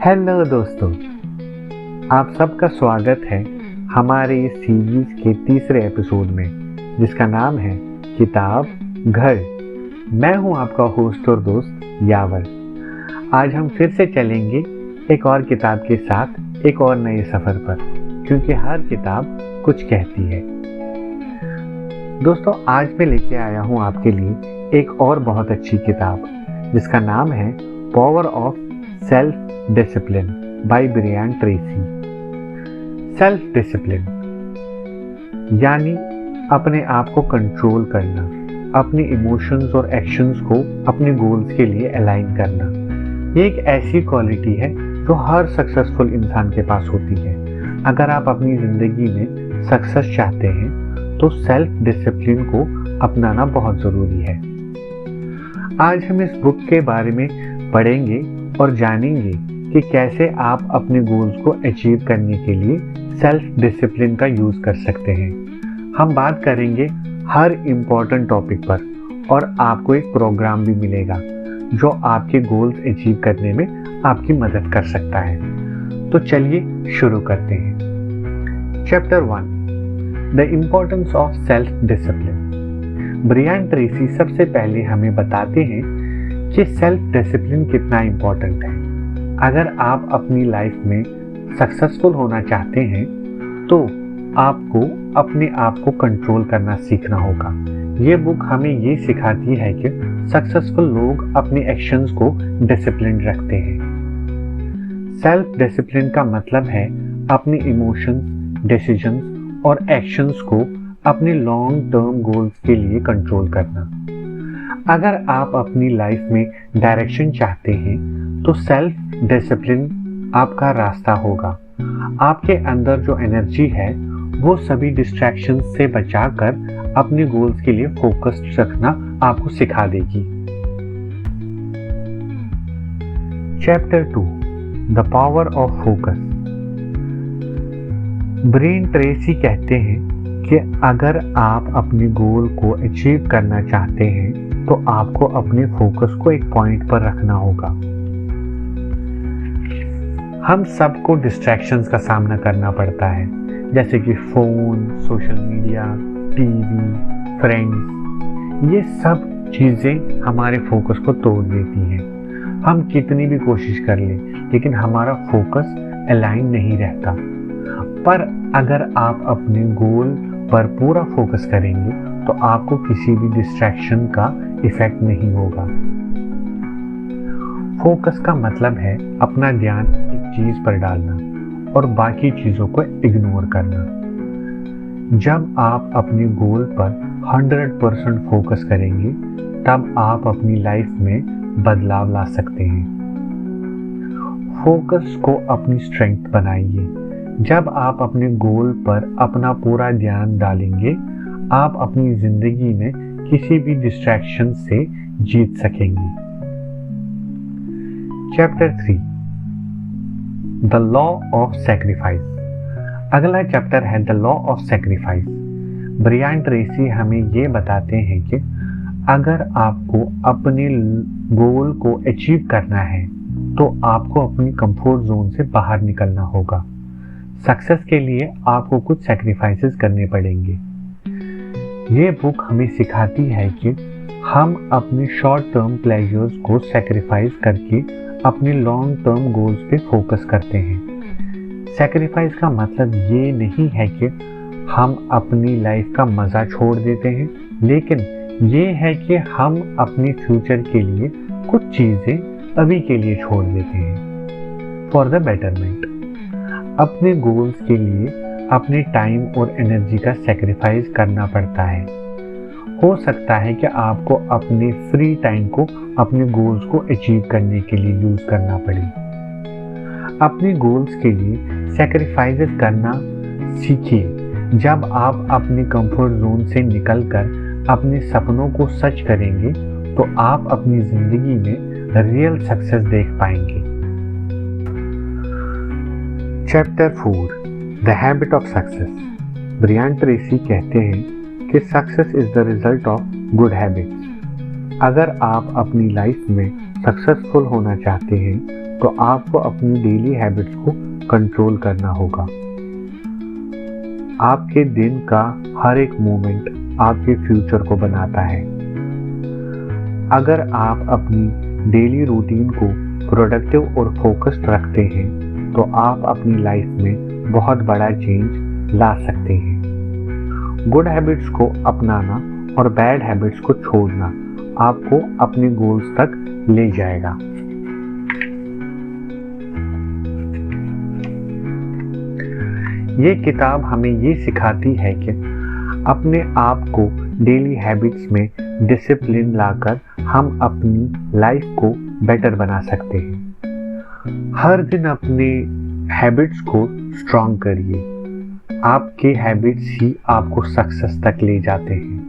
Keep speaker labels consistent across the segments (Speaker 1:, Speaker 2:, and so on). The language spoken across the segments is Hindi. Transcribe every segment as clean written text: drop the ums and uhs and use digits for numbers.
Speaker 1: हेलो दोस्तों, आप सबका स्वागत है हमारे इस सीरीज के तीसरे एपिसोड में, जिसका नाम है किताब घर। मैं हूं आपका होस्ट और दोस्त यावर। आज हम फिर से चलेंगे एक और किताब के साथ एक और नए सफर पर, क्योंकि हर किताब कुछ कहती है। दोस्तों, आज मैं लेके आया हूं आपके लिए एक और बहुत अच्छी किताब, जिसका नाम है power of self discipline by Brian Tracy. Self discipline यानी अपने आप को कंट्रोल करना, अपने इमोशंस और एक्शंस को अपने गोल्स के लिए अलाइन करना। ये एक ऐसी क्वालिटी है जो हर सक्सेसफुल इंसान के पास होती है। अगर आप अपनी जिंदगी में सक्सेस चाहते हैं तो सेल्फ डिसिप्लिन को अपनाना बहुत ज़रूरी है। आज हम इस बुक के बारे में पढ़ेंगे और जानेंगे कि कैसे आप अपने गोल्स को अचीव करने के लिए सेल्फ डिसिप्लिन का यूज़ कर सकते हैं। हम बात करेंगे हर इम्पॉर्टेंट टॉपिक पर, और आपको एक प्रोग्राम भी मिलेगा जो आपके गोल्स अचीव करने में आपकी मदद कर सकता है। तो चलिए शुरू करते हैं। Chapter 1, the importance of self discipline. Brian Tracy सबसे पहले हमें बताते हैं कि सेल्फ डिसिप्लिन कितना इम्पोर्टेंट है। अगर आप अपनी लाइफ में सक्सेसफुल होना चाहते हैं तो आपको अपने आप को कंट्रोल करना सीखना होगा। ये बुक हमें ये सिखाती है कि सक्सेसफुल लोग अपने एक्शंस को डिसिप्लिन रखते हैं। सेल्फ डिसिप्लिन का मतलब है अपने इमोशंस, डिसीजंस और एक्शंस को अपने लॉन्ग टर्म गोल्स के लिए कंट्रोल करना। अगर आप अपनी लाइफ में डायरेक्शन चाहते हैं तो सेल्फ डिसिप्लिन आपका रास्ता होगा। आपके अंदर जो एनर्जी है वो सभी डिस्ट्रैक्शंस से बचाकर अपने गोल्स के लिए फोकस्ड रखना आपको सिखा देगी। Chapter 2, the power of focus. Brian Tracy कहते हैं कि अगर आप अपने गोल को अचीव करना चाहते हैं तो आपको अपने फोकस को एक पॉइंट पर रखना होगा। हम सबको डिस्ट्रैक्शंस का सामना करना पड़ता है, जैसे कि phone, social media, TV, friends. ये सब चीज़ें हमारे फोकस को तोड़ देती हैं। हम कितनी भी कोशिश कर लें लेकिन हमारा फोकस अलाइन नहीं रहता। पर अगर आप अपने गोल पर पूरा फोकस करेंगे तो आपको किसी भी डिस्ट्रैक्शन का इफेक्ट नहीं होगा। फोकस का मतलब है अपना ध्यान एक चीज पर डालना और बाकी चीजों को इग्नोर करना। जब आप अपने गोल पर 100% फोकस करेंगे तब आप अपनी लाइफ में बदलाव ला सकते हैं। फोकस को अपनी स्ट्रेंथ बनाइए। जब आप अपने गोल पर अपना पूरा ध्यान डालेंगे, आप अपनी जिंदगी में किसी भी डिस्ट्रैक्शन से जीत सकेंगे। Chapter 3, the law of sacrifice. अगला चैप्टर है the law of sacrifice. Brian Tracy हमें ये बताते हैं कि अगर आपको अपने गोल को अचीव करना है तो आपको अपनी कंफर्ट जोन से बाहर निकलना होगा। सक्सेस के लिए आपको कुछ सैक्रिफाइसेस करने पड़ेंगे। ये बुक हमें सिखाती है कि हम अपने शॉर्ट टर्म प्लेजर्स को सैक्रिफाइस करके अपने लॉन्ग टर्म गोल्स पे फोकस करते हैं। सैक्रिफाइस का मतलब ये नहीं है कि हम अपनी लाइफ का मज़ा छोड़ देते हैं, लेकिन ये है कि हम अपने फ्यूचर के लिए कुछ चीज़ें अभी के लिए छोड़ देते हैं फॉर द बेटरमेंट। अपने गोल्स के लिए अपने टाइम और एनर्जी का सैक्रिफाइस करना पड़ता है। हो सकता है कि आपको अपने फ्री टाइम को अपने गोल्स को अचीव करने के लिए यूज़ करना पड़े। अपने गोल्स के लिए सैक्रिफाइसेस करना सीखिए। जब आप अपने कंफर्ट जोन से निकलकर अपने सपनों को सच करेंगे तो आप अपनी ज़िंदगी में रियल सक्सेस देख पाएंगे। Chapter 4, the habit of success. Brian Tracy कहते हैं कि success is the result of good habits. अगर आप अपनी लाइफ में सक्सेसफुल होना चाहते हैं तो आपको अपनी डेली हैबिट्स को कंट्रोल करना होगा। आपके दिन का हर एक मोमेंट आपके फ्यूचर को बनाता है। अगर आप अपनी डेली रूटीन को प्रोडक्टिव और फोकस्ड रखते हैं तो आप अपनी लाइफ में बहुत बड़ा चेंज ला सकते हैं। गुड हैबिट्स को अपनाना और बैड हैबिट्स को छोड़ना आपको अपने गोल्स तक ले जाएगा। ये किताब हमें ये सिखाती है कि अपने आप को डेली हैबिट्स में डिसिप्लिन लाकर हम अपनी लाइफ को बेटर बना सकते हैं। हर दिन अपने हैबिट्स को स्ट्रॉन्ग करिए। आपके हैबिट्स ही आपको सक्सेस तक ले जाते हैं।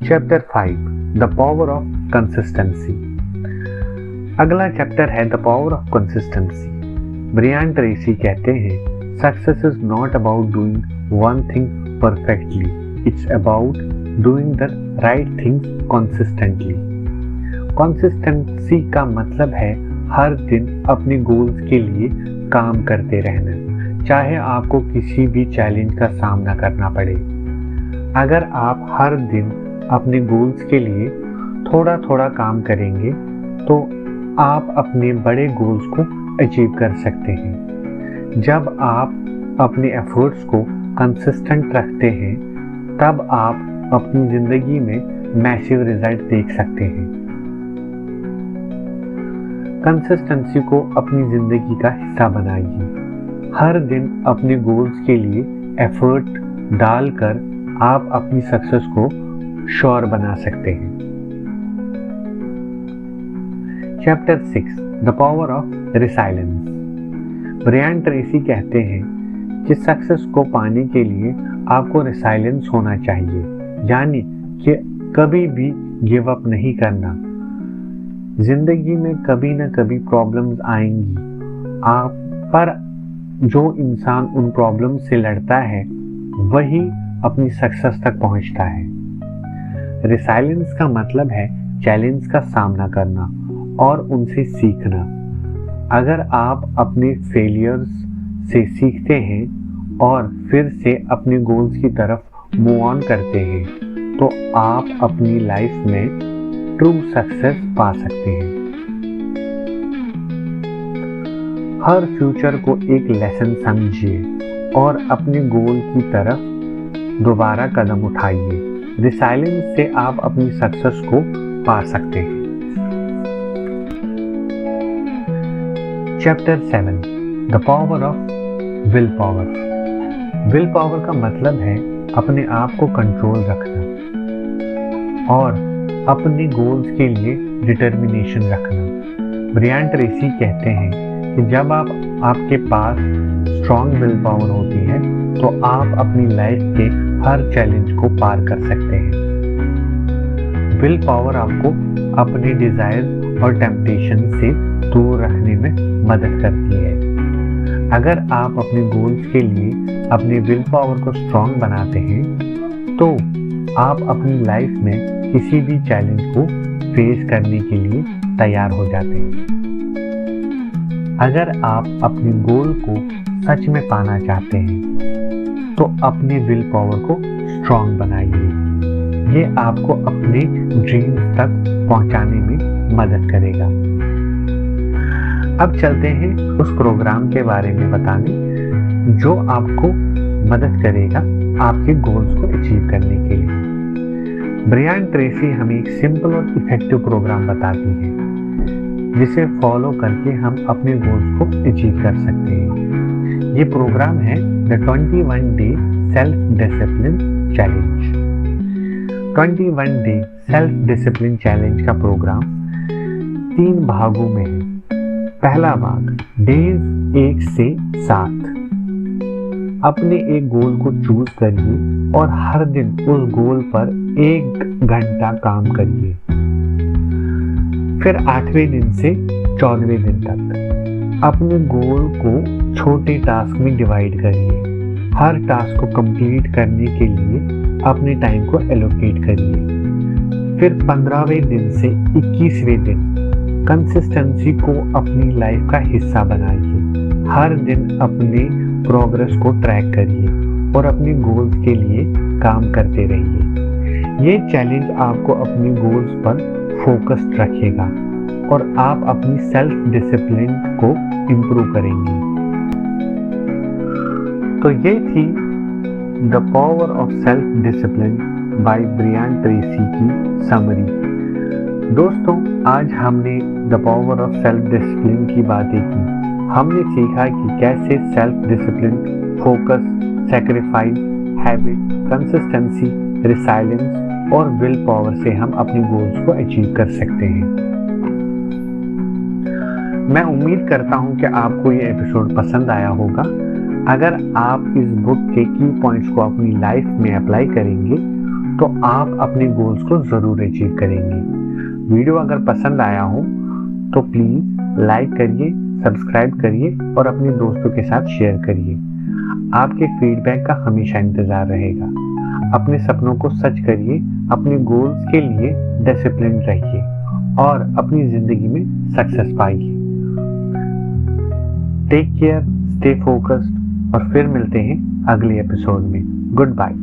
Speaker 1: Chapter 5 the power of consistency. अगला चैप्टर है the power of consistency. Brian Tracy कहते हैं, success is not about doing one thing perfectly, it's about doing the right things consistently. Consistency का मतलब है हर दिन अपने गोल्स के लिए काम करते रहना, चाहे आपको किसी भी चैलेंज का सामना करना पड़े। अगर आप हर दिन अपने गोल्स के लिए थोड़ा थोड़ा काम करेंगे तो आप अपने बड़े गोल्स को अचीव कर सकते हैं। जब आप अपने एफर्ट्स को कंसिस्टेंट रखते हैं तब आप अपनी जिंदगी में मैसिव रिजल्ट देख सकते हैं। कंसिस्टेंसी को अपनी जिंदगी का हिस्सा बनाइए। हर दिन अपने गोल्स के लिए एफर्ट डालकर आप अपनी सक्सेस को श्योर बना सकते हैं। Chapter 6 the power of resilience. Brian Tracy कहते हैं कि सक्सेस को पाने के लिए आपको रिसाइलेंस होना चाहिए, यानी कि कभी भी गिव अप नहीं करना। जिंदगी में कभी ना कभी प्रॉब्लम्स आएंगी, पर जो इंसान उन प्रॉब्लम्स से लड़ता है वही अपनी सक्सेस तक पहुंचता है। रिसाइलेंस का मतलब है चैलेंज का सामना करना और उनसे सीखना। अगर आप अपने फेलियर्स से सीखते हैं और फिर से अपने गोल्स की तरफ मूव ऑन करते हैं तो आप अपनी लाइफ में ट्रू सक्सेस पा सकते हैं। हर फ्यूचर को एक लेसन समझिए और अपने गोल की तरफ दोबारा कदम उठाइए। रिसाइलेंस से आप अपनी सक्सेस को पा सकते हैं। Chapter 7 the power of will power. Will power का मतलब है अपने आप को कंट्रोल रखना और अपने गोल्स के लिए डिटर्मिनेशन रखना। ब्रियान ट्रेसी कहते हैं कि जब आपके पास स्ट्रॉन्ग विल पावर होती है तो आप अपनी लाइफ के हर चैलेंज को पार कर सकते हैं। विल पावर आपको अपने डिजायर्स और टेम्पटेशन से दूर रखने में मदद करती है। अगर आप अपने गोल्स के लिए अपने विल पावर को स्ट्रॉन्ग बनाते हैं तो आप अपनी लाइफ में किसी भी चैलेंज को फेस करने के लिए तैयार हो जाते हैं। अगर आप अपने गोल को सच में पाना चाहते हैं तो अपने विल पावर को स्ट्रॉन्ग बनाइए। ये आपको अपने ड्रीम्स तक पहुंचाने में मदद करेगा। अब चलते हैं उस प्रोग्राम के बारे में बताने जो आपको मदद करेगा आपके गोल्स को अचीव करने के लिए। ब्रियान ट्रेसी हमें एक सिंपल और इफेक्टिव प्रोग्राम बताती है जिसे फॉलो करके हम अपने गोल्स को अचीव कर सकते हैं। ये प्रोग्राम है the 21 day self discipline challenge. 21 day self discipline challenge का प्रोग्राम 3 भागों में है। पहला भाग डेज 1 से 7। अपने एक गोल को चूज करिए और हर दिन उस गोल पर 1 घंटा काम करिए। फिर 8वें दिन से 14वें दिन तक अपने गोल को छोटे टास्क में डिवाइड करिए। हर टास्क को कंप्लीट करने के लिए अपने टाइम को एलोकेट करिए। फिर 15वें दिन से 21वें दिन कंसिस्टेंसी को अपनी लाइफ का हिस्सा बनाइए। हर दिन अपने प्रोग्रेस को ट्रैक करिए और अपने गोल्स के लिए काम करते रहिए। ये चैलेंज आपको अपनी गोल्स पर फोकस्ड रखेगा और आप अपनी सेल्फ डिसिप्लिन को इम्प्रूव करेंगे। तो ये थी the power of self discipline by Brian Tracy की समरी। दोस्तों, आज हमने the power of self discipline की बातें की। हमने सीखा कि कैसे self discipline, focus, sacrifice, habit, consistency, resilience और विल पावर से हम अपने गोल्स को अचीव कर सकते हैं। मैं उम्मीद करता हूं कि आपको ये एपिसोड पसंद आया होगा। अगर आप इस बुक के की पॉइंट्स को अपनी लाइफ में अप्लाई करेंगे तो आप अपने गोल्स को ज़रूर अचीव करेंगे। वीडियो अगर पसंद आया हो तो प्लीज़ लाइक करिए, सब्सक्राइब करिए और अपने दोस्तों के साथ शेयर करिए। आपके फीडबैक का हमेशा इंतज़ार रहेगा। अपने सपनों को सच करिए, अपने गोल्स के लिए डिसिप्लिन रहिए और अपनी ज़िंदगी में सक्सेस पाइए। टेक केयर, स्टे फोकस्ड और फिर मिलते हैं अगले एपिसोड में। Good bye.